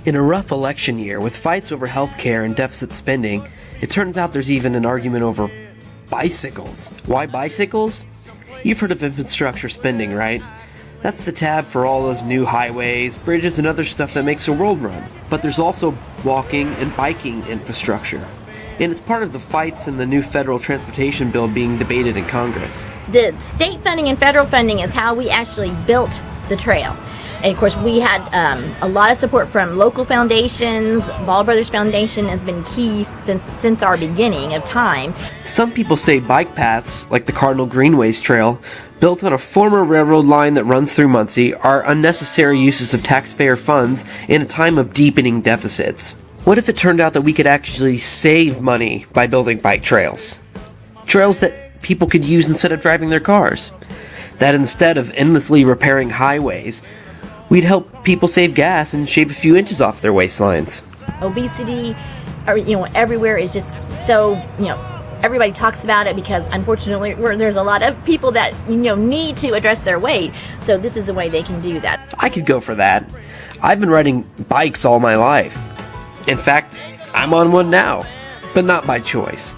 In a rough election year, with fights over health care and deficit spending, it turns out there's even an argument over bicycles. Why bicycles? You've heard of infrastructure spending, right? That's the tab for all those new highways, bridges, and other stuff that makes the world run. But there's also walking and biking infrastructure. And it's part of the fights in the new federal transportation bill being debated in Congress. The state funding and federal funding is how we actually built the trail. And of course, we had a lot of support from local foundations. Ball Brothers Foundation has been key since our beginning of time. Some people say bike paths, like the Cardinal Greenways Trail, built on a former railroad line that runs through Muncie, are unnecessary uses of taxpayer funds in a time of deepening deficits. What if it turned out that we could actually save money by building bike trails? Trails that people could use instead of driving their cars. That instead of endlessly repairing highways, we'd help people save gas and shave a few inches off their waistlines. Obesity, everywhere is just so, everybody talks about it because unfortunately there's a lot of people that, need to address their weight. So this is a way they can do that. I could go for that. I've been riding bikes all my life. In fact, I'm on one now, but not by choice.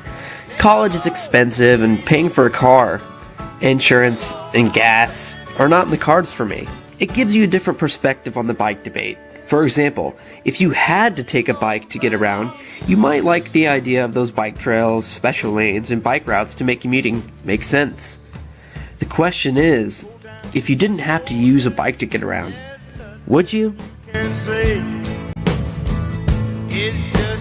College is expensive and paying for a car, insurance, and gas are not in the cards for me. It gives you a different perspective on the bike debate. For example, if you had to take a bike to get around, you might like the idea of those bike trails, special lanes, and bike routes to make commuting make sense. The question is, if you didn't have to use a bike to get around, would you? It's just